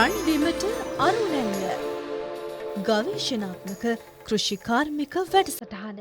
රන්බිමට අරුණැල්ල ගවේෂණාත්මක කෘෂි කාර්මික වැඩසටහන.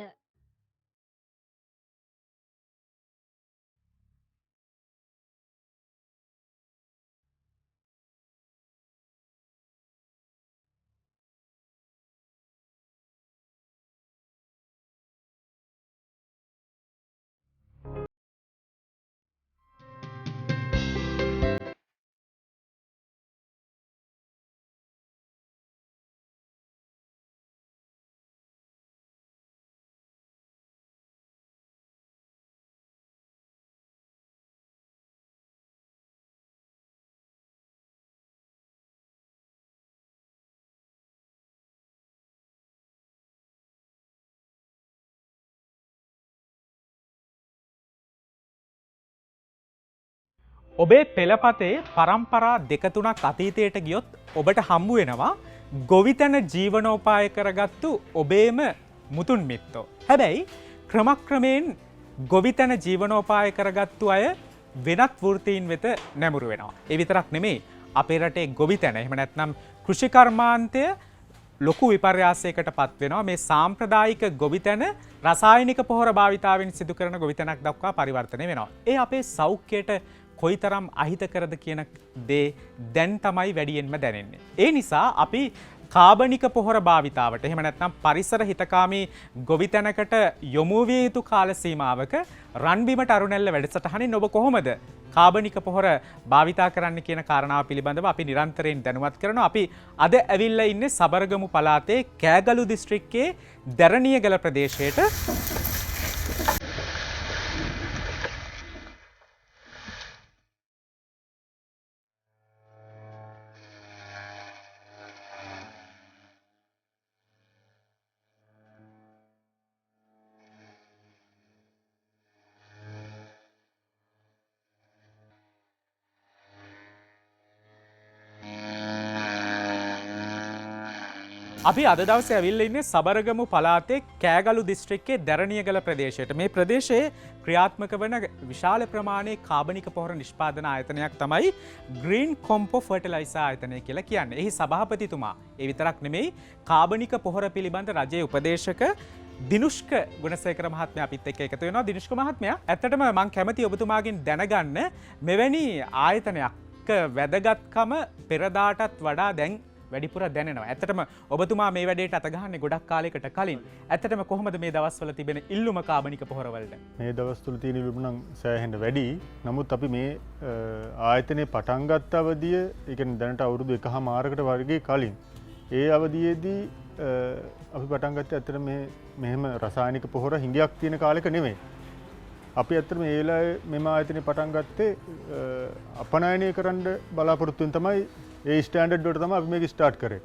ඔබේ පෙළපතේ පරම්පරා දෙක තුනක් අතීතයට ගියොත් ඔබට හම්බු වෙනවා ගොවිතැන ජීවනෝපාය කරගත්තු ඔබේම මුතුන් මිත්තෝ. හැබැයි ක්‍රමක්‍රමයෙන් ගොවිතැන ජීවනෝපාය කරගත්තු අය වෙනත් වෘත්තීන් වෙත නැමුරු වෙනවා. ඒ විතරක් නෙමෙයි අපේ රටේ ගොවිතැන එහෙම නැත්නම් කෘෂිකර්මාන්තය ලොකු විපර්යාසයකට පත් වෙනවා. මේ සාම්ප්‍රදායික ගොවිතැන රසායනික පොහොර භාවිතාවෙන් සිදු කරන ගොවිතැනක් දක්වා පරිවර්තනය වෙනවා. ඒ අපේ සෞඛ්‍යයට කොයිතරම් අහිතකරද කියන දේ දැන් තමයි වැඩියෙන්ම දැනෙන්නේ. ඒ නිසා අපි කාබනික පොහොර භාවිතාවට එහෙම නැත්නම් පරිසර හිතකාමී ගොවිතැනකට යොමු විය යුතු කාල සීමාවක රන්බිමට අරුණැල්ල වැඩසටහනින් ඔබ කොහොමද කාබනික පොහොර භාවිතා කරන්න කියන කාරණාව පිළිබඳව අපි නිරන්තරයෙන් දැනුවත් කරනවා. අපි අද ඇවිල්ලා ඉන්නේ සබරගමු පළාතේ කෑගලු දිස්ත්‍රික්කයේ දැරණියගල ප්‍රදේශයට. අපි අද දවසේ ඇවිල්ලා ඉන්නේ සබරගමු පළාතේ කෑගලු දිස්ත්‍රික්කයේ දැරණියගල ප්‍රදේශයට. මේ ප්‍රදේශයේ ක්‍රියාත්මක වන විශාල ප්‍රමාණයේ කාබනික පොහොර නිෂ්පාදන ආයතනයක් තමයි ග්‍රීන් කොම්පෝ ෆර්ටිලයිසර් ආයතනය කියලා කියන්නේ. එහි සභාපතිතුමා ඒ විතරක් නෙමෙයි කාබනික පොහොර පිළිබඳ රජයේ උපදේශක දිනුෂ්ක ගුණසේකර මහත්මයා අපිත් එක්ක එකතු වෙනවා. දිනුෂ්ක මහත්මයා ඇත්තටම මම කැමති ඔබතුමාගෙන් දැනගන්න මෙවැනි ආයතනයක් වැදගත්කම පෙරදාටත් වඩා දැන් වැඩිපුර දැනෙනවා. ඇත්තටම ඔබතුමා මේ වැඩේට අත ගහන්නේ ගොඩක් කාලයකට කලින්. ඇත්තටම කොහොමද මේ දවස්වල තිබෙන ඉල්ලුම කාබනික පොහොර වලට? මේ දවස්වල තියෙන ඉල්ලුම නම් සෑහෙන වැඩි. නමුත් අපි මේ ආයතනයේ පටන් ගත්ත අවධිය, ඒ කියන්නේ දැනට අවුරුදු 1.5කට වර්ගයේ කලින් ඒ අවධියේදී අපි පටන් ගත්තේ ඇත්තට මෙහෙම රසායනික පොහොර හිඟයක් තියෙන කාලෙක නෙමෙයි. අපි ඇත්තට මේ වෙලාවේ මෙම ආයතනයේ පටන් ගත්තේ අපනයනය කරන්න බලාපොරොත්තු වෙන තමයි ඒ ස්ටෑන්ඩඩ් වලට තමයි අපි මේක ස්ටාර්ට් කරේ.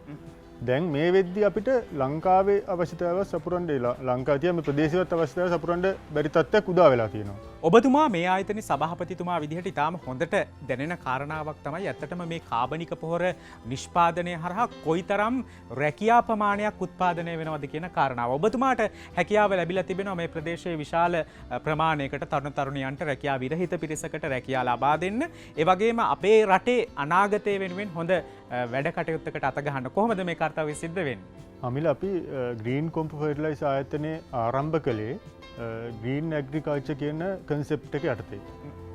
දැන් මේ වෙද්දී අපිට ලංකාවේ අවශ්‍යතාවය සපුරන්න ලංකාවේ තියෙන මේ ප්‍රදේශීයවත් අවශ්‍යතාවය සපුරන්න බැරි තත්ත්වයක් උදා වෙලා තියෙනවා. ඔබතුමා මේ ආයතනයේ සභාපතිතුමා විදිහට ඉතාම හොඳට දැනෙන කාරණාවක් තමයි ඇත්තටම මේ කාබනික පොහොර නිෂ්පාදනය හරහා කොයිතරම් රැකියා ප්‍රමාණයක් උත්පාදනය වෙනවද කියන කාරණාව. ඔබතුමාට හැකියාව ලැබිලා තිබෙනවා මේ ප්‍රදේශයේ විශාල ප්‍රමාණයකට තරුණ තරුණියන්ට රැකියා විරහිත පිරිසකට රැකියා ලබා දෙන්න. ඒ වගේම අපේ රටේ අනාගතය වෙනුවෙන් හොඳ වැඩ කටයුත්තකට අත ගහන්න කොහොමද මේ කාර්යය සිද්ධ වෙන්නේ? අමිල අපි ග්‍රීන් කොම්පෝ ෆර්ටිලයිසර් ආයතනයේ ආරම්භ කළේ ග්‍රීන් ඇග්‍රිකල්චර් කියන කන්සෙප්ට් එක යටතේ.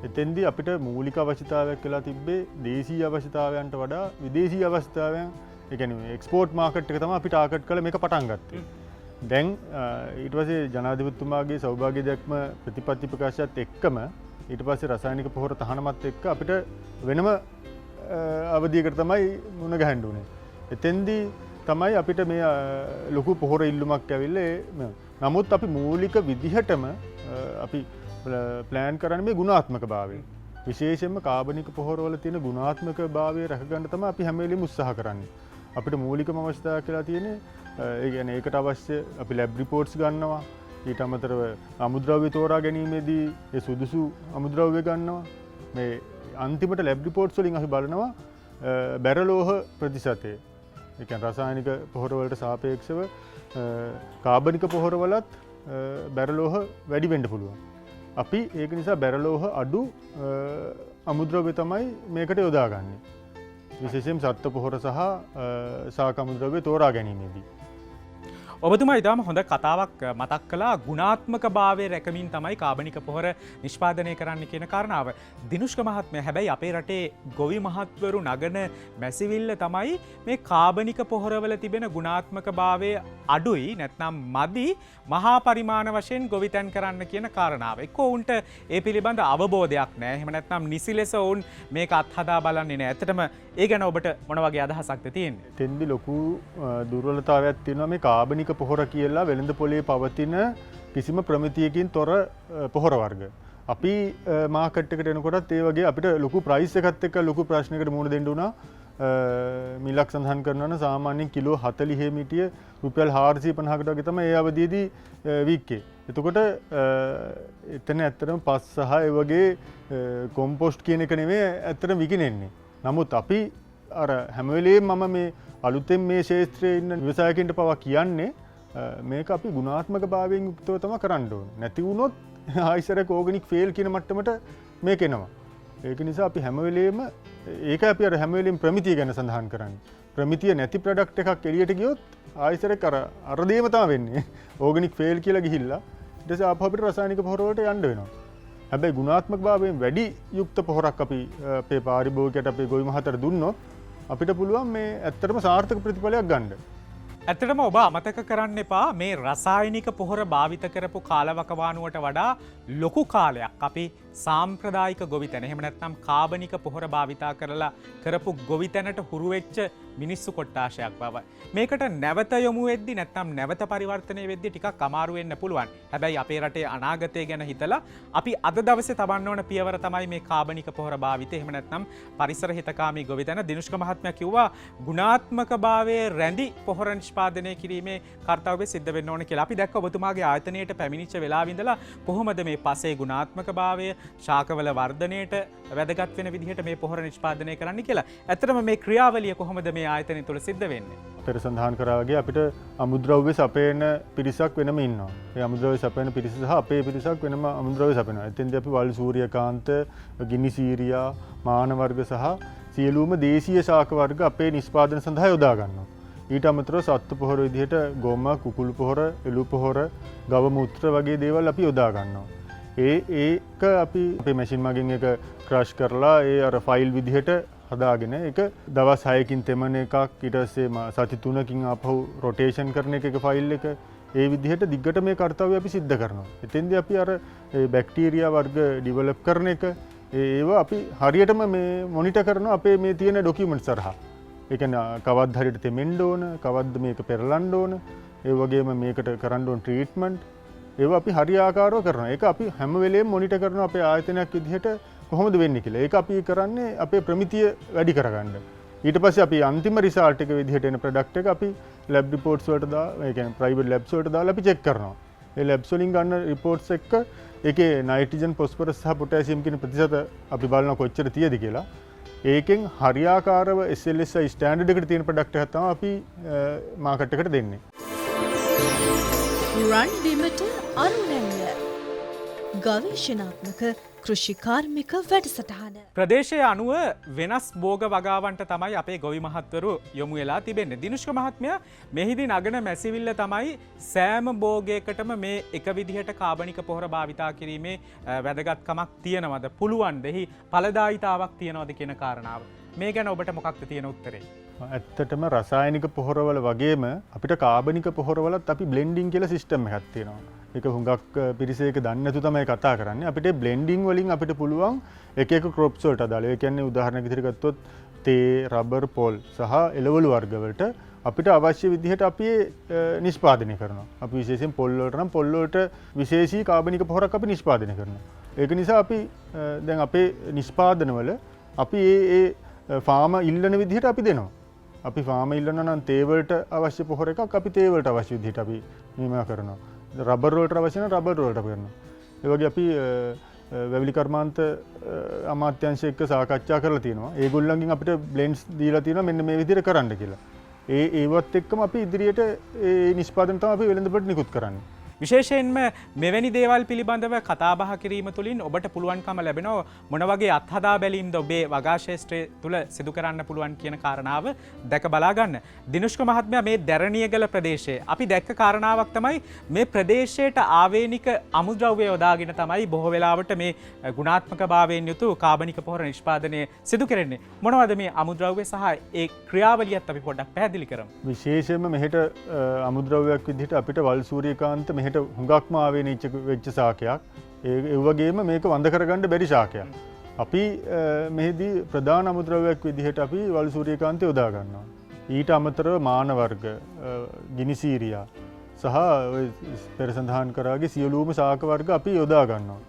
එතෙන්දී අපිට මූලික අවශ්‍යතාවයක් වෙලා තිබ්බේ දේශීය අවශ්‍යතාවයන්ට වඩා විදේශීය අවශ්‍යතාවයන්, ඒ කියන්නේ එක්ස්පෝර්ට් මාකට් එක තමයි අපිට ටාගට් කරලා මේක පටන් ගත්තේ. දැන් ඊට පස්සේ ජනාධිපතිතුමාගේ සෞභාග්‍ය දැක්ම ප්‍රතිපත්ති ප්‍රකාශයත් එක්කම ඊට පස්සේ රසායනික පොහොර තහනමත් එක්ක අපිට වෙනම අවධියකට තමයි මුණ ගහන්න උනේ. එතෙන්දී තමයි අපිට මේ ලොකු පොහොර ඉල්ලුමක් ඇවිල්ලා. නමුත් අපි මූලික විදිහටම අපි ප්ලෑන් කරන්නේ මේ ගුණාත්මක භාවය. විශේෂයෙන්ම කාබනික පොහොරවල තියෙන ගුණාත්මක භාවය රැකගන්න තමයි අපි හැම වෙලෙම උත්සාහ කරන්නේ. අපිට මූලිකම අවශ්‍යතාවය කියලා තියෙන්නේ ඒ කියන්නේ ඒකට අවශ්‍ය අපි ලැබ් රිපෝට්ස් ගන්නවා. ඊට අමතරව අමුද්‍රව්‍ය තෝරා ගැනීමේදී ඒ සුදුසු අමුද්‍රව්‍ය ගන්නවා. මේ අන්තිමට ලැබ් රිපෝට්ස් වලින් අපි බලනවා බැරලෝහ ප්‍රතිශතය. ඒ කියන්නේ රසායනික පොහොර වලට සාපේක්ෂව කාබනික පොහොර වලත් බැරලෝහ වැඩි වෙන්න පුළුවන්. අපි ඒක නිසා බැරලෝහ අඩු අමුද්‍රව්‍ය තමයි මේකට යොදාගන්නේ. විශේෂයෙන් සත්ව පොහොර සහ සාකමුද්‍රව්‍ය තෝරා ගැනීමේදී. ඔබතුමා ඉතාම හොඳ කතාවක් මතක් කලා ගුණාත්මක භාවය රැකමින් තමයි කාබනික පොහොර නිෂ්පාදනය කරන්න කියන කාරණාව. දිනුෂ්ක මහත්මය හැබැයි අපේ රටේ ගොවි මහත්වරු නගන මැසිවිල්ල තමයි මේ කාබනික පොහොරවල තිබෙන ගුණාත්මක භාවය අඩුයි නැත්නම් මදි මහා පරිමාණ වශයෙන් ගොවිතැන් කරන්න කියන කාරණාව. එක්ක ඔවුන්ට ඒ පිළිබඳ අවබෝධයක් නෑ. එහෙම නැත්නම් නිසි ලෙස ඔවුන් මේක අත්හදා බලන්නේ නෑ. ඇත්තටම ඒ ගැන ඔබට මොන වගේ අදහසක්ද තියෙන්නේ? තෙන්දි ලොකු දුර්වලතාවයක් තියෙනවා මේ කාබනික පොහොර කියලා වෙළඳ පොලේ පවතින කිසිම ප්‍රමිතියකින් තොර පොහොර වර්ග. අපි මාකට් එකට එනකොටත් ඒ වගේ අපිට ලොකු ප්‍රයිස් එකත් එක්ක ලොකු ප්‍රශ්නයකට මුහුණ දෙන්න උනා. මිලක් සඳහන් කරනවා නම් සාමාන්‍යයෙන් කිලෝ 40 මිටිය රුපියල් 450කට වගේ තමයි ඒ අවධියේදී වික්කේ. එතකොට එතන ඇත්තටම පස් සහ ඒ වගේ කොම්පෝස්ට් කියන එක නෙමෙයි ඇත්තටම විකිනෙන්නේ. නමුත් අපි අර හැම වෙලේම මම මේ අලුතෙන් මේ ක්ෂේත්‍රයේ ඉන්න ව්‍යවසායකින්ට පවා කියන්නේ මේක අපි ගුණාත්මක භාවයෙන් යුක්තව තමයි කරන්න ඕනේ. නැති වුණොත් ආයිසරක ඕගනික් ෆේල් කියන මට්ටමට මේක එනවා. ඒක නිසා අපි හැම වෙලේම ඒක අපි අර හැම වෙලේම ප්‍රමිතිය ගැන සඳහන් කරන්නේ. ප්‍රමිතිය නැති ප්‍රොඩක්ට් එකක් එළියට ගියොත් ආයිසරක අර දෙයම තමයි වෙන්නේ. ඕගනික් ෆේල් කියලා ගිහිල්ලා ඊට පස්සේ ආපහු අපිට රසායනික පොහොර වලට යන්න වෙනවා. හැබැයි ගුණාත්මක භාවයෙන් වැඩි යුක්ත පොහොරක් අපි අපේ පාරිභෝගිකයට අපේ ගොවි මහතට දුන්නොත් අපිට පුළුවන් මේ ඇත්තටම සාර්ථක ප්‍රතිඵලයක් ගන්න. ඇත්තටම ඔබ අමතක කරන්න එපා මේ රසායනික පොහොර භාවිත කරපු කාලවකවානුවට වඩා ලොකු කාලයක් අපි සාම්ප්‍රදායික ගොවිතැන එහෙම නැත්නම් කාබනික පොහොර භාවිතා කරලා කරපු ගොවිතැනට හුරු වෙච්ච මිනිස්සු කොට්ටාශයක් බව. මේකට නැවත යොමු වෙද්දි නැත්නම් නැවත පරිවර්තනය වෙද්දි ටිකක් අමාරු වෙන්න පුළුවන්. හැබැයි අපේ රටේ අනාගතය ගැන හිතලා අපි අද දවසේ තබන්න ඕන පියවර තමයි මේ කාබනික පොහොර භාවිතය. එහෙම නැත්නම් පරිසර හිතකාමී ගොවිතැන. දිනුෂ්ක මහත්මයා කිව්වා ගුණාත්මක භාවයේ රැඳි පොහොර නිෂ්පාදනය කිරීමේ කාර්යය සිද්ධ වෙන්න ඕන කියලා. අපි දැක්ක ඔබතුමාගේ ආයතනයට පැමිණිච්ච වෙලාව ඉඳලා කොහොමද මේ පසේ ගුණාත්මක භාවය ශාකවල වර්ධනයට වැදගත් වෙන විදිහට මේ පොහොර නිෂ්පාදනය කරන්න කියලා. ඇත්තටම මේ ක්‍රියාවලිය කොහොමද මේ ආයතනය තුළ සිද්ධ වෙන්නේ? පෙර සඳහන් කරා වගේ අපිට අමුද්‍රව්‍ය සපයන පිරිසක් වෙනම ඉන්නවා. ඒ අමුද්‍රව්‍ය සපයන පිරිස සහ අපේ පිරිසක් වෙනම අමුද්‍රව්‍ය සපයනවා. එතෙන්දී අපි වල් සූර්යකාන්ත, ගිනි සීරියා, මාන වර්ග සහ සියලුම දේශීය ශාක වර්ග අපේ නිෂ්පාදන සඳහා යොදා ගන්නවා. ඊට අමතරව සත්තු පොහොර විදිහට ගොම, කුකුළු පොහොර, එළු පොහොර, ගව මුත්‍ර වගේ දේවල් අපි යොදා ගන්නවා. ඒක අපි අපේ මැෂින් මගින් එක ක්‍රෂ් කරලා ඒ අර ෆයිල් විදිහට හදාගෙන ඒක දවස් 6කින් තෙමන එකක් ඊට පස්සේ සති 3කින් ආපහු රොටේෂන් කරන එක ෆයිල් එක ඒ විදිහට දිග්ගට මේ කාර්යය අපි සිද්ධ කරනවා. එතෙන්දී අපි අර බැක්ටීරියා වර්ග ඩෙවලොප් කරන එක ඒවා අපි හරියටම මේ මොනිටර් කරනවා අපේ මේ තියෙන ඩොකියුමන්ට්ස් හරහා. ඒ කියන්නේ කවද්ද හරියට තෙමෙන්න ඕන, කවද්ද මේක පෙරලන්න ඕන, ඒ වගේම මේකට කරන්න ඕන ට්‍රීට්මන්ට් ඒවා අපි හරියාකාරව කරනවා. ඒක අපි හැම වෙලේම මොනිටර් කරනවා අපේ ආයතනයක් විදිහට කොහොමද වෙන්නේ කියලා. ඒක අපි කරන්නේ අපේ ප්‍රමිතිය වැඩි කරගන්න. ඊට පස්සේ අපි අන්තිම රිසල්ට් එක විදිහට එන ප්‍රොඩක්ට් එක අපි ලැබ් රිපෝට්ස් වලට ඒ කියන්නේ ප්‍රයිවට් ලැබ්ස් වලට දාලා අපි චෙක් කරනවා. ඒ ලැබ්ස් වලින් ගන්න රිපෝට්ස් එක්ක ඒකේ නයිට්‍රජන්, ෆොස්ෆරස් සහ පොටෑසියම් කියන ප්‍රතිශත අපි බලනවා කොච්චර තියෙද කියලා. ඒකෙන් හරියාකාරව SLSI ස්ටෑන්ඩඩ් එකට තියෙන ප්‍රොඩක්ට් එකක් තමයි අපි මාකට් එකට දෙන්නේ. රන් බිමට අරුණැල්ල ගවේෂණාත්මක කෘෂි කාර්මික වැඩසටහන. ප්‍රදේශය අනුව වෙනස් භෝග වගාවන්ට තමයි අපේ ගොවි මහත්වරු යොමු වෙලා තිබෙන්නේ. දිනුෂ්ක මහත්මයා මෙහිදී නගන මැසිවිල්ල තමයි සෑම භෝගයකටම මේ එක විදිහට කාබනික පොහොර භාවිතා කිරීමේ වැදගත්කමක් තියෙනවද? පුළුවන්ද? එහි ඵලදායීතාවක් තියෙනවද කියන කාරණාව. මේ ගැන ඔබට මොකක්ද තියෙන උත්තරේ? ඇත්තටම රසායනික පොහොරවල වගේම අපිට කාබනික පොහොරවලත් අපි බ්ලෙන්ඩින් කියලා සිස්ටම් එකක් තියෙනවා. ඒක හුඟක් පිරිස ඒක දන්නේ නැතු තමයි කතා කරන්නේ. අපිට බ්ලෙන්ඩින් වලින් අපිට පුළුවන් එක එක ක්‍රොප්ස් වලට අදාළ. ඒ කියන්නේ උදාහරණයක් විදිහට ගත්තොත් තේ, රබර්, පොල් සහ එළවලු වර්ග වලට අපිට අවශ්‍ය විදිහට අපි නිෂ්පාදනය කරනවා. අපි විශේෂයෙන් පොල් වලට නම් පොල් වලට විශේෂී කාබනික පොහොරක් අපි නිෂ්පාදනය කරනවා. ඒක නිසා අපි දැන් අපේ නිෂ්පාදනවල අපි ඒ ෆාම ඉල්ලන විදිහට අපි දෙනවා. අපි ෆාම ඉල්ලනවා නම් තේ වලට අවශ්‍ය පොහොර එකක් අපි තේ වලට අවශ්‍ය විදිහට අපි නියම කරනවා. රබර් වලට අවශ්‍ය නම් රබර් වලට අපි කරනවා. ඒ වගේ අපි වැවිලි කර්මාන්ත අමාත්‍යාංශ එක්ක සාකච්ඡා කරලා තියෙනවා. ඒගොල්ලන්ගෙන් අපිට බ්ලෙන්ඩ්ස් දීලා තියෙනවා මෙන්න මේ විදිහට කරන්න කියලා. ඒවත් එක්කම අපි ඉදිරියට ඒ නිෂ්පාදන තමයි අපි වෙළඳපොළට නිකුත් කරන්නේ. විශේෂයෙන්ම මෙවැනි දේවල් පිළිබඳව කතාබහ කිරීම තුළින් ඔබට පුළුවන්කම ලැබෙනවා මොන වගේ අත්හදා බැලීම්ද ඔබේ වගාශේෂ්ත්‍රය තුළ සිදු කරන්න පුළුවන් කියන කාරණාව දැක බලාගන්න. දිනුෂ්ක මහත්මයා මේ දැරණියගල ප්‍රදේශයේ අපි දැක්ක කාරණාවක් තමයි මේ ප්‍රදේශයට ආවේනික අමුද්‍රව්‍ය යොදාගෙන තමයි බොහෝ වෙලාවට මේ ගුණාත්මක භාවයෙන් යුතු කාබනික පොහොර නිෂ්පාදනය සිදු කරන්නේ. මොනවද මේ අමුද්‍රව්‍ය සහ ඒ ක්‍රියාවලියත් අපි පොඩ්ඩක් පැහැදිලි කරමු. විශේෂයෙන්ම මෙහෙට අමුද්‍රව්‍යයක් විදිහට අපිට වල් සූරියකාන්ත මෙහෙට හුඟක්ම ආවේනිච්ච වෙච්ච සාකයක්. ඒ වගේම මේක වඳ කරගන්න බැරි ශාකයක්. අපි මෙහිදී ප්‍රධාන අමුද්‍රව්‍යයක් විදිහට අපි වල් සූරියකාන්ත යොදා ගන්නවා. ඊට අමතරව මාන වර්ග, ගිනිසීරියා සහ පෙර සඳහන් කරාගේ සියලුම ශාක වර්ග අපි යොදා ගන්නවා.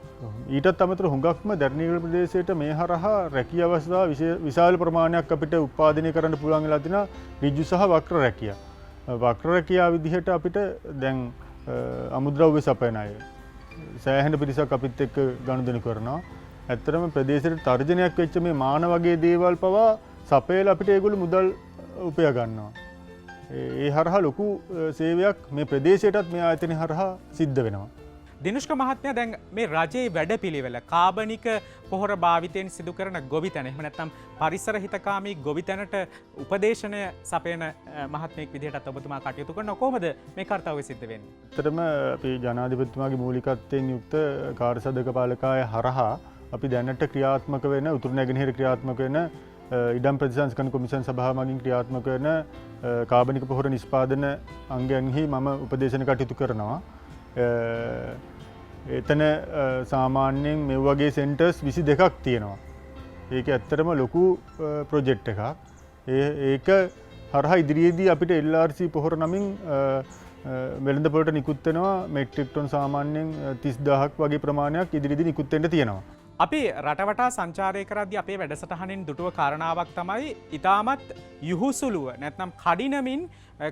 ඊටත් අමතර හුඟක්ම දැරණියගල ප්‍රදේශයට මේ හරහා රැකිය අවස්ථා විශාල ප්‍රමාණයක් අපිට උත්පාදනය කරන්න පුළුවන් වෙලා තිනා ඍජු සහ වක්‍ර රැකියා. වක්‍ර රැකියා විදිහට අපිට දැන් අමුද්‍රව්‍ය සපයන අය සෑහෙන පිරිසක් අපිත් එක්ක ගනුදෙනු කරනවා. ඇත්තටම ප්‍රදේශයට තර්ජනයක් වෙච්ච මේ මාන වගේ දේවල් පවා සපයලා අපිට ඒගොල්ලෝ මුදල් උපයා ගන්නවා. ඒ හරහා ලොකු සේවයක් මේ ප්‍රදේශයටත් මේ ආයතනය හරහා සිද්ධ වෙනවා. දිනුෂ්ක මහත්මයා දැන් මේ රජයේ වැඩපිළිවෙල කාබනික පොහොර භාවිතයෙන් සිදු කරන ගොවිතැන එහෙම නැත්නම් පරිසර හිතකාමී ගොවිතැනට උපදේශනය සපයන මහත්මයෙක් විදිහටත් ඔබතුමා කටයුතු කරන කොහොමද මේ කාර්යය සිද්ධ වෙන්නේ? ඇත්තටම අපි ජනාධිපතිතුමාගේ මූලිකත්වයෙන් යුක්ත කාර්යසාධක පාලකාය හරහා අපි දැනට ක්‍රියාත්මක වෙන උතුරු නැගෙනහිර ක්‍රියාත්මක වෙන ඉඩම් ප්‍රතිසංස්කරණ කොමිෂන් සභාව මගින් ක්‍රියාත්මක වෙන කාබනික පොහොර නිෂ්පාදන අංගයන්හි මම උපදේශන කටයුතු කරනවා. එතන සාමාන්‍යයෙන් මේ වගේ සෙන්ටර්ස් 22ක් තියෙනවා. ඒක ඇත්තටම ලොකු ප්‍රොජෙක්ට් එකක්. ඒක හරහා ඉදිරියේදී අපිට LRC පොහොර නමින් වෙළඳපොළට නිකුත් වෙනවා මෙට්‍රික් ටන් සාමාන්‍යයෙන් 30000ක් වගේ ප්‍රමාණයක් ඉදිරියේදී නිකුත් වෙන්න තියෙනවා. අපි රටවටා සංචාරය කරද්දී අපේ වැඩසටහනින් දුටුව කාරණාවක් තමයි ඉතාමත් යහුසුලුව නැත්නම් කඩිනමින්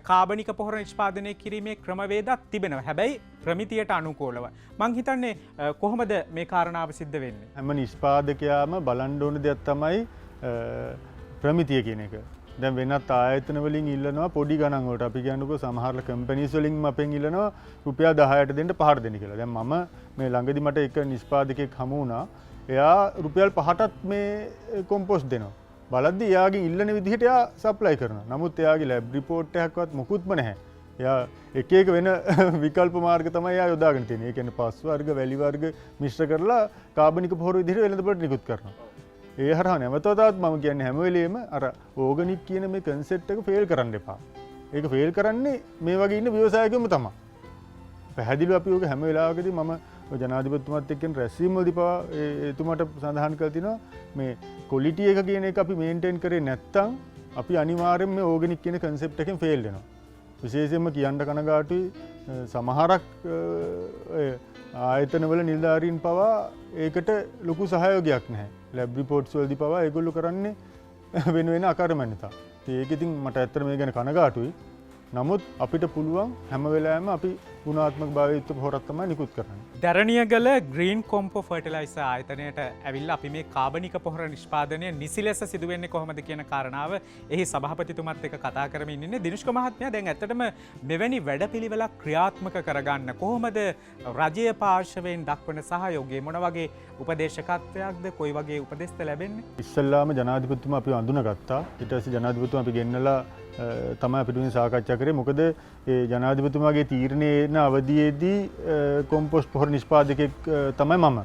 කාබනික පොහොර නිෂ්පාදනය කිරීමේ ක්‍රමවේදක් තිබෙනවා. හැබැයි ප්‍රමිතියට අනුකූලව. මං හිතන්නේ කොහොමද මේ කාරණාව සිද්ධ වෙන්නේ? හැම නිෂ්පාදකයාම බලන්න ඕන දෙයක් තමයි ප්‍රමිතිය කියන එක. දැන් වෙනත් ආයතන වලින් ඉල්ලනවා පොඩි ගණන් වලට. අපි කියනකො සමහර කම්පැනිස් වලින් අපෙන් ඉල්ලනවා රුපියල් 10ට දෙන්න 5ට දෙන්න කියලා. දැන් මම මේ ළඟදි මට එක නිෂ්පාදකයෙක් හමු වුණා. එයා රුපියල් 5ටත් මේ කොම්පෝස්ට් දෙනවා. බලද්දි එයාගේ ඉල්ලන විදිහට එයා සප්ලයි කරනවා. නමුත් එයාගේ ලැබ් රිපෝට් එකක්වත් මොකුත්ම නැහැ. එයා එක එක වෙන විකල්ප මාර්ග තමයි එයා යොදාගෙන තියෙන්නේ. ඒ කියන්නේ පස් වර්ග, වැලි වර්ග මිශ්‍ර කරලා කාබනික පොහොර විදිහට වෙළඳපොළට නිකුත් කරනවා. ඒ හරහා නැවතවතාවත් මම කියන්නේ හැම වෙලෙම අර ඕගනික් කියන මේ කන්සෙප්ට් එක ෆේල් කරන්න එපා. ඒක ෆේල් කරන්නේ මේ වගේ ඉන්න ව්‍යවසායකයෝම තමයි. පැහැදිලිව අපි ඕක හැම වෙලාවකදී මම ජනාධිපතිතුමාත් එක්ක රැස්වීම් වලදී පවා එතුමාට සඳහන් කරලා තිනවා මේ ක්වොලිටි එක කියන එක අපි මේන්ටේන් කරේ නැත්නම් අපි අනිවාර්යෙන්ම මේ ඕගනික් කියන කන්සෙප්ට් එකෙන් ෆේල් වෙනවා. විශේෂයෙන්ම කියන්න කනගාටුයි සමහරක් ආයතනවල නිලධාරීන් පවා ඒකට ලොකු සහයෝගයක් නැහැ. ලැබ් රිපෝට්ස් වලදී පවා ඒගොල්ලෝ කරන්නේ වෙන වෙන අකර්මණ්‍යතා. ඒක ඉතින් මට ඇත්තට මේ ගැන කනගාටුයි. නමුත් අපිට පුළුවන් හැම වෙලාවෙම අපි ගුණාත්මක භාවයුක්ත පොහොරක් තමයි නිකුත් කරන්නේ. දැරණියගල ග්‍රීන් කොම්පෝ ෆර්ටිලයිසර් ආයතනයට ඇවිල්ලා අපි මේ කාබනික පොහොර නිෂ්පාදනය නිසි ලෙස සිදු වෙන්නේ කොහොමද කියන කාරණාව එහි සභාපතිතුමත් එක්ක කතා කරමින් ඉන්නේ. දිනුෂ්ක මහත්මයා දැන් ඇත්තටම මෙවැනි වැඩපිළිවෙලක් ක්‍රියාත්මක කරගන්න කොහොමද රජයේ පාර්ශවයෙන් දක්වන සහයෝගය මොන වගේ උපදේශකත්වයක්ද කොයි වගේ උපදෙස්ද ලැබෙන්නේ? ඉස්සල්ලාම ජනාධිපතිතුමා අපිව අඳුනගත්තා. ඊට පස්සේ ජනාධිපතිතුමා අපි ගෙන්නලා තමයි අපිට මේ සාකච්ඡා කරේ. මොකද ඒ ජනාධිපතිතුමාගේ තීරණයේ එන අවධියේදී කොම්පෝස්ට් පොහොර නිෂ්පාදකයෙක් තමයි මම.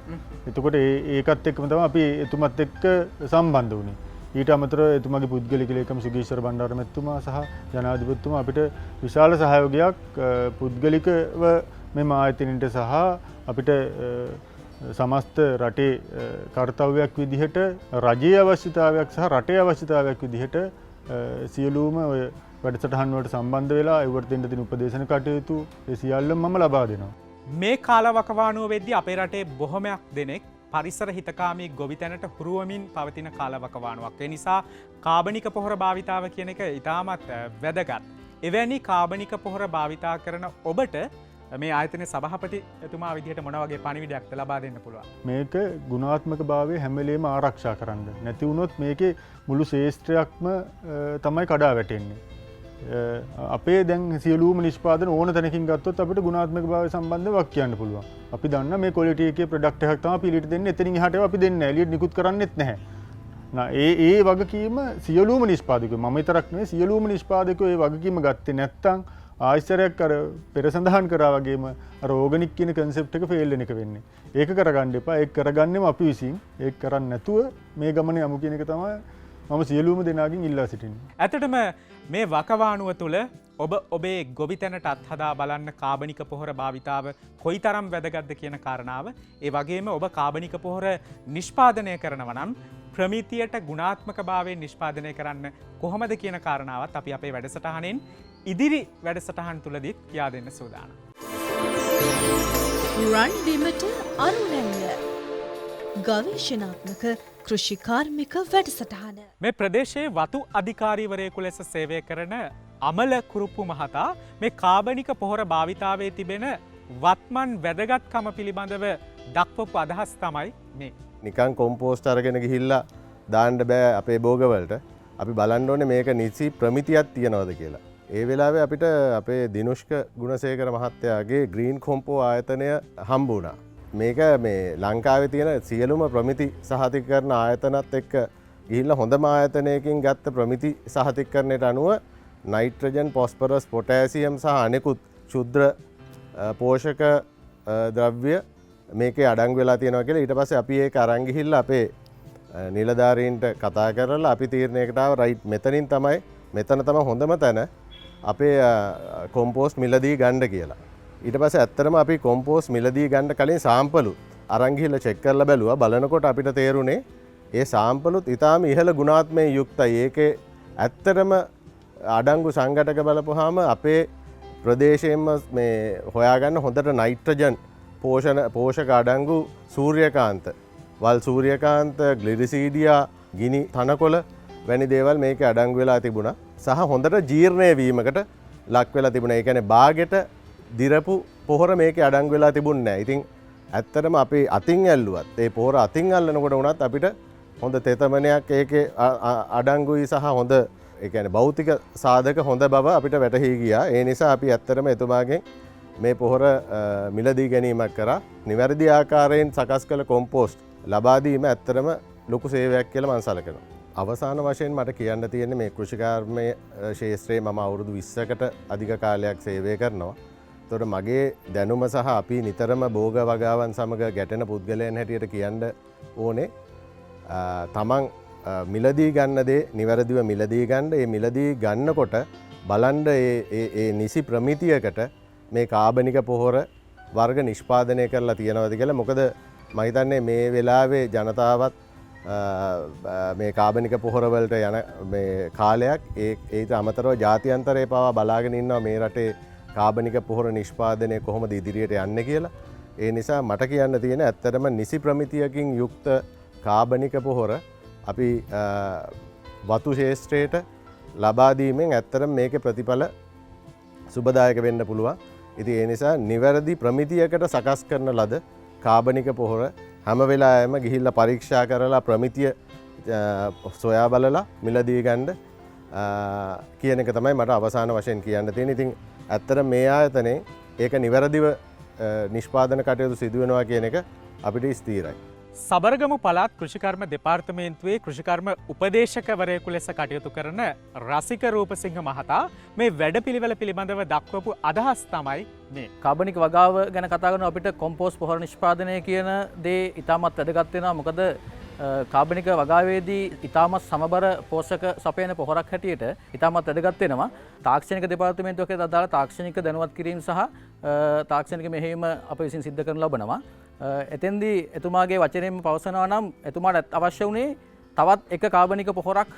එතකොට ඒකත් එක්කම තමයි අපි එතුමත් එක්ක සම්බන්ධ වුණේ. ඊට අමතරව එතුමාගේ පුද්ගලික ලේකම් සුගීශ්වර බණ්ඩාර මැතිතුමා සහ ජනාධිපතිතුමා අපිට විශාල සහයෝගයක් පුද්ගලිකව මෙම ආයතනයට සහ අපිට සමස්ත රටේ කර්තව්‍යයක් විදිහට රජයේ අවශ්‍යතාවයක් සහ රටේ අවශ්‍යතාවයක් විදිහට සියලුම ඔය වැඩසටහන් වලට සම්බන්ධ වෙලා ඒවට දෙන්න තියෙන උපදේශන කටයුතු ඒ සියල්ලම මම ලබා දෙනවා. මේ කාලවකවානුව වෙද්දී අපේ රටේ බොහොමයක් දෙනෙක් පරිසර හිතකාමී ගොවිතැනට හුරුවමින් පවතින කාලවකවානුවක්. ඒ නිසා කාබනික පොහොර භාවිතාව කියන එක ඉතාමත් වැදගත්. එවැනි කාබනික පොහොර භාවිතා කරන ඔබට මේ ආයතනයේ සභාපතිතුමා විදිහට මොන වගේ පණිවිඩයක්ද ලබා දෙන්න පුළුවන්? මේක ගුණාත්මක භාවය හැම වෙලේම ආරක්ෂා කරන්න. නැති වුණොත් මේකේ මුළු ශේෂ්ත්‍රයක්ම තමයි කඩා වැටෙන්නේ. අපේ දැන් සියලුම නිෂ්පාදන ඕන තැනකින් ගත්තොත් අපිට ගුණාත්මක භාවය සම්බන්ධව වක් කියන්න පුළුවන්. අපි දන්න මේ ක්වොලිටි එකේ ප්‍රොඩක්ට් එකක් තමයි අපි එළියට දෙන්නේ. එතනින් එහාට ඒවා අපි දෙන්නේ නැහැ. එළියට නිකුත් කරන්නේත් නැහැ. ඒ වගකීම සියලුම නිෂ්පාදකයෝ මම විතරක් නෙවෙයි සියලුම නිෂ්පාදකයෝ ඒ වගකීම ගත්තේ නැත්නම් ආශ්චර්යයක් අර පෙර සඳහන් කරා වගේම අර ඕගනික් කියන කන්සෙප්ට් එක ෆේල් වෙන එක වෙන්නේ. ඒක කරගන්න එපා. ඒක කරගන්නෙම අපි විසින්. ඒක කරන්නේ නැතුව මේ ගමනේ යමු කියන එක තමයි මම සියලුම දෙනාගෙන් ඉල්ලා සිටින්නේ. ඇත්තටම මේ වකවානුව තුළ ඔබ ඔබේ ගොවිතැනට අත්හදා බලන්න කාබනික පොහොර භාවිතාව කොයිතරම් වැදගත්ද කියන කාරණාව. ඒ වගේම ඔබ කාබනික පොහොර නිෂ්පාදනය කරනවා නම් ප්‍රමිතියට ගුණාත්මක භාවයෙන් නිෂ්පාදනය කරන්න කොහොමද කියන කාරණාවත් අපි අපේ වැඩසටහනෙන් ඉදිරි වැඩසටහන් තුළදීත් කියා දෙන්න සූදානම්. රන් බිමට අරුණැල්ල ගවේෂණාත්මක කෘෂිකාර්මික වැඩසටහන. මේ ප්‍රදේශයේ වතු අධිකාරීවරයෙකු ලෙස සේවය කරන අමල කුරුප්පු මහතා මේ කාබනික පොහොර භාවිතාවේ තිබෙන වත්මන් වැදගත්කම පිළිබඳව දක්වපු අදහස් තමයි මේ. නිකන් කොම්පෝස්ට් අරගෙන ගිහිල්ලා දාන්න බෑ අපේ භෝගවලට. අපි බලන්න ඕනේ මේක නිසි ප්‍රමිතියක් තියනවද කියලා. ඒ වෙලාවේ අපිට අපේ දිනුෂ්ක ගුණසේකර මහත්තයාගේ ග්‍රීන් කොම්පෝ ආයතනය හම්බ වුණා. මේක මේ ලංකාවේ තියෙන සියලුම ප්‍රමිති සහතිකරණ ආයතනත් එක්ක ගිහිල්ලා හොඳම ආයතනයකින් ගත්ත ප්‍රමිති සහතිකරණයට අනුව නයිට්‍රජන්, පොස්පරස්, පොටෑසියම් සහ අනෙකුත් ක්ෂුද්‍ර පෝෂක ද්‍රව්‍ය මේකේ අඩංගු වෙලා තියෙනවා කියලා ඊට පස්සේ අපි ඒක අරන් ගිහිල්ලා අපේ නිලධාරීන්ට කතා කරලා අපි තීරණයකට ආව රයිට් මෙතන තමයි හොඳම තැන අපේ කොම්පෝස්ට් මිලදී ගන්න කියලා. ඊට පස්සේ ඇත්තටම අපි කොම්පෝස්ට් මිලදී ගන්න කලින් සාම්පලු අරන් ගිහිල්ලා චෙක් කරලා බැලුවා. බලනකොට අපිට තේරුනේ ඒ සාම්පලුත් ඊටාම ඉහළ ගුණාත්මකයෙන් යුක්තයි. ඒකේ ඇත්තටම අඩංගු සංඝටක බලපුවාම අපේ ප්‍රදේශයෙන්ම මේ හොයාගන්න හොඳට නයිට්‍රජන් පෝෂක අඩංගු සූර්යකාන්ත, වල් සූර්යකාන්ත, ග්ලිරිසීඩියා, ගිනි තනකොළ වැනි දේවල් මේකේ අඩංගු වෙලා තිබුණා. සහ හොඳට ජීර්ණය වීමකට ලක් වෙලා තිබුණා. ඒ කියන්නේ බාගෙට දිරපු පොහොර මේකේ අඩංගු වෙලා තිබුණේ නැහැ. ඉතින් ඇත්තටම අපි අතින් ඇල්ලුවත් ඒ පොහොර අතින් අල්ලනකොට වුණත් අපිට හොඳ තෙතමනයක් ඒකේ අඩංගුයි සහ හොඳ ඒ කියන්නේ භෞතික සාධක හොඳ බව අපිට වැටහි ගියා. ඒ නිසා අපි ඇත්තටම එතුමාගෙන් මේ පොහොර මිලදී ගැනීමක් කරා. නිවැරදි ආකාරයෙන් සකස් කළ කොම්පෝස්ට් ලබා දීම ඇත්තටම ලොකු සේවයක් කියලා මම සැලකනවා. අවසාන වශයෙන් මට කියන්න තියෙන්නේ මේ කෘෂිකාර්මය ශාස්ත්‍රයේ මම අවුරුදු 20කට අධික කාලයක් සේවය කරනවා. ඒතකොට මගේ දැනුම සහ අපි නිතරම භෝග වගාවන් සමග ගැටෙන පුද්ගලයන් හැටියට කියන්න ඕනේ තමන් මිලදී ගන්න දේ නිවැරදිව මිලදී ගන්න. ඒ මිලදී ගන්නකොට බලන්න ඒ නිසි ප්‍රමිතියකට මේ කාබනික පොහොර වර්ග නිෂ්පාදනය කරලා තියෙනවද කියලා. මොකද මම හිතන්නේ මේ වෙලාවේ ජනතාවත් මේ කාබනික පොහොර වලට යන මේ කාලයක් ඒට අමතරව ජාත්‍යන්තරයේ පවා බලාගෙන ඉන්නවා මේ රටේ කාබනික පොහොර නිෂ්පාදනය කොහොමද ඉදිරියට යන්නේ කියලා. ඒ නිසා මට කියන්න තියෙන ඇත්තටම නිසි ප්‍රමිතියකින් යුක්ත කාබනික පොහොර අපි වතු ශේෂ්ත්‍රයට ලබා දීමෙන් ඇත්තටම මේකේ ප්‍රතිඵල සුබදායක වෙන්න පුළුවන්. ඉතින් ඒ නිසා නිවැරදි ප්‍රමිතියකට සකස් කරන ලද කාබනික පොහොර හැම වෙලාවෙම ගිහිල්ලා පරීක්ෂා කරලා ප්‍රමිතිය සොයා බලලා මිලදී ගන්න කියන එක තමයි මට අවසාන වශයෙන් කියන්න තියෙන්නේ. ඉතින් ඇත්තට මේ ආයතනයේ ඒක නිවැරදිව නිෂ්පාදන කටයුතු සිදු වෙනවා කියන එක අපිට ස්ථිරයි. සබරගමු පළාත් කෘෂිකර්ම දෙපාර්තමේන්තුවේ කෘෂිකර්ම උපදේශකවරයෙකු ලෙස කටයුතු කරන රසික රූපසිංහ මහතා මේ වැඩපිළිවෙල පිළිබඳව දක්වපු අදහස් තමයි මේ. කාබනික වගාව ගැන කතා කරන අපිට කොම්පෝස්ට් පොහොර නිෂ්පාදනය කියන දේ ඉතාමත් වැදගත් වෙනවා. මොකද කාබනික වගාවේදී ඉතාමත් සමබර පෝෂක සපයන පොහොරක් හැටියට ඉතාමත් වැදගත් වෙනවා. තාක්ෂණික දෙපාර්තමේන්තුවක අදාළ තාක්ෂණික දැනුවත් කිරීම සහ තාක්ෂණික මෙහෙයුම අප විසින් සිද්ධ කරන ලබනවා. එතෙන්දී එතුමාගේ වචනයෙන්ම පවසනවා නම් එතුමාට අවශ්‍ය වුණේ තවත් එක කාබනික පොහොරක්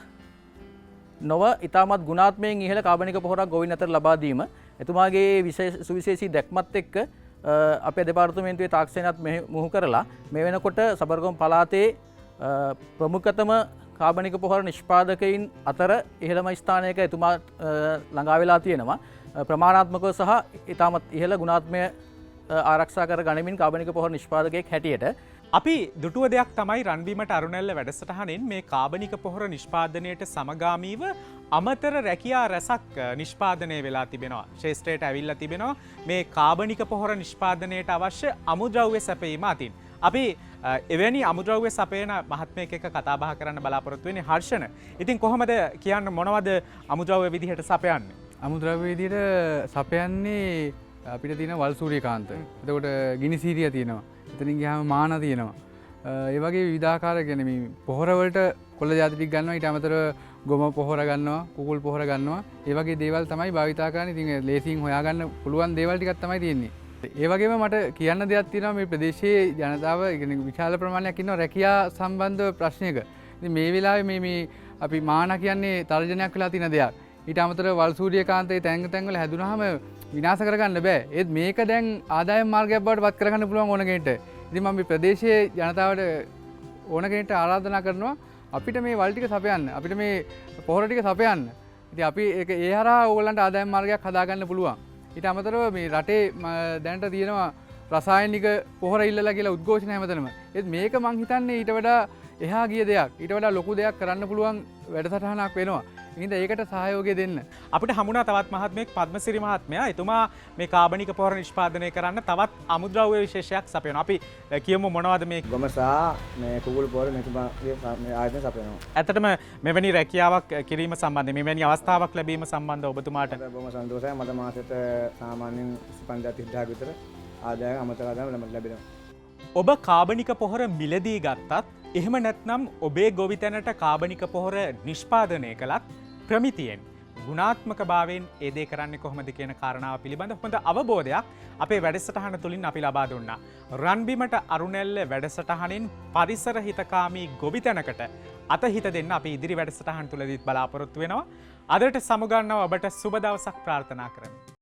නොව ඉතාමත් ගුණාත්මයෙන් ඉහළ කාබනික පොහොරක් ගොවින් අතර ලබා දීම. එතුමාගේ සුවිශේෂී දැක්මත් එක්ක අපේ දෙපාර්තමේන්තුවේ තාක්ෂණයත් මුහු කරලා මේ වෙනකොට සබරගමු පළාතේ ප්‍රමුඛතම කාබනික පොහොර නිෂ්පාදකයින් අතර ඉහළම ස්ථානයක එතුමා ළඟා වෙලා තියෙනවා. ප්‍රමාණාත්මකව සහ ඉතාමත් ඉහළ ගුණාත්මය ආරක්ෂා කර ගනිමින් කාබනික පොහොර නිෂ්පාදකයෙක් හැටියට අපි දුටුව දෙයක් තමයි රන්බීමට අරුණැල්ල වැඩසටහනෙන් මේ කාබනික පොහොර නිෂ්පාදනයට සමගාමීව අමතර රැකියා රැසක් නිෂ්පාදනය වෙලා තිබෙනවා. ශේෂ්ත්‍රයට ඇවිල්ලා තිබෙනවා මේ කාබනික පොහොර නිෂ්පාදනයට අවශ්‍ය අමුද්‍රව්‍ය සැපයීම අතින්. අපි එවැනි අමුද්‍රව්‍ය සපයන මහත්මයෙක් එක්ක කතා බහ කරන්න බලාපොරොත්තු වෙන්නේ හර්ෂණ. ඉතින් කොහොමද කියන්න මොනවද අමුද්‍රව්‍ය විදිහට සපයන්නේ? අමුද්‍රව්‍ය විදිහට සපයන්නේ අපිට තියෙන වල් සූරියකාන්ත. එතකොට ගිනි සීරිය තියෙනවා. එතනින් ගියාම මාන තියෙනවා. ඒ වගේ විවිධාකාර කියන්නේ මේ පොහොර වලට කොළ ජාති ටික ගන්නවා. ඊට අමතරව ගොම පොහොර ගන්නවා, කුකුල් පොහොර ගන්නවා. ඒ වගේ දේවල් තමයි භාවිතා කරන්නේ. ඉතින් ලේසියෙන් හොයාගන්න පුළුවන් දේවල් ටිකක් තමයි තියෙන්නේ. ඒ වගේම මට කියන්න දෙයක් තියෙනවා මේ ප්‍රදේශයේ ජනතාව විශාල ප්‍රමාණයක් ඉන්නවා රැකියා සම්බන්ධ ප්‍රශ්නයක. ඉතින් මේ වෙලාවේ මේ අපි මාන කියන්නේ තර්ජනයක් වෙලා තියෙන දෙයක්. ඊට අමතරව වල් සූරියකාන්තයේ තැන් තැන්වල හැදුනහම විනාශ කරගන්න බෑ. ඒත් මේක දැන් ආදායම් මාර්ගයක් බවට පත් කරගන්න පුළුවන් ඕන කෙනෙක්ට. ඉතින් මම මේ ප්‍රදේශයේ ජනතාවට ඕන කෙනෙක්ට ආරාධනා කරනවා අපිට මේ වල් ටික සපයන්න. අපිට මේ පොහොර ටික සපයන්න. ඉතින් අපි ඒක ඒ හරහා ඕගොල්ලන්ට ආදායම් මාර්ගයක් හදාගන්න පුළුවන්. ඊට අමතරව මේ රටේ දැනට තියෙනවා රසායනික පොහොර ඉල්ලලා කියලා උද්ඝෝෂණ හැමතැනම. ඒත් මේක මං හිතන්නේ ඊට වඩා එහා ගිය දෙයක්. ඊට වඩා ලොකු දෙයක් කරන්න පුළුවන් වැඩසටහනක් වෙනවා. ඉතින් ඒකට සහයෝගය දෙන්න. අපිට හමුණා තවත් මහත්මයෙක් පද්මසිරි මහත්මයා. එතුමා මේ කාබනික පොහොර නිෂ්පාදනය කරන්න තවත් අමුද්‍රව්‍ය විශේෂයක් සපයනවා. අපි කියමු මොනවද මේ ගොම සහ මේ කුකුල් පොහොර මෙතුමාගේ ආයතන සපයනවා. ඇත්තටම මෙවැනි රැකියාවක් කිරීම සම්බන්ධයෙන් මෙවැනි අවස්ථාවක් ලැබීම සම්බන්ධව ඔබතුමාට බොහොම සන්තෝෂයි. මට මාසෙට සාමාන්‍යයෙන් 5,000 විතර ආදායම් අමතර ආදායම් ලැබෙනවා. ඔබ කාබනික පොහොර මිලදී ගත්තත් එහෙම නැත්නම් ඔබේ ගොවිතැනට කාබනික පොහොර නිෂ්පාදනය කළත් ප්‍රමිතියෙන් ගුණාත්මක භාවයෙන් ඒ දේ කරන්නේ කොහොමද කියන කාරණාව පිළිබඳ හොඳ අවබෝධයක් අපේ වැඩසටහන තුලින් අපි ලබා දුන්නා. රන්බිමට අරුණැල්ල වැඩසටහනින් පරිසර හිතකාමී ගොවිතැනකට අතහිත දෙන්න අපි ඉදිරි වැඩසටහන් තුලදීත් බලාපොරොත්තු වෙනවා. අදට සමුගන්නව ඔබට සුබ දවසක් ප්‍රාර්ථනා කරමි.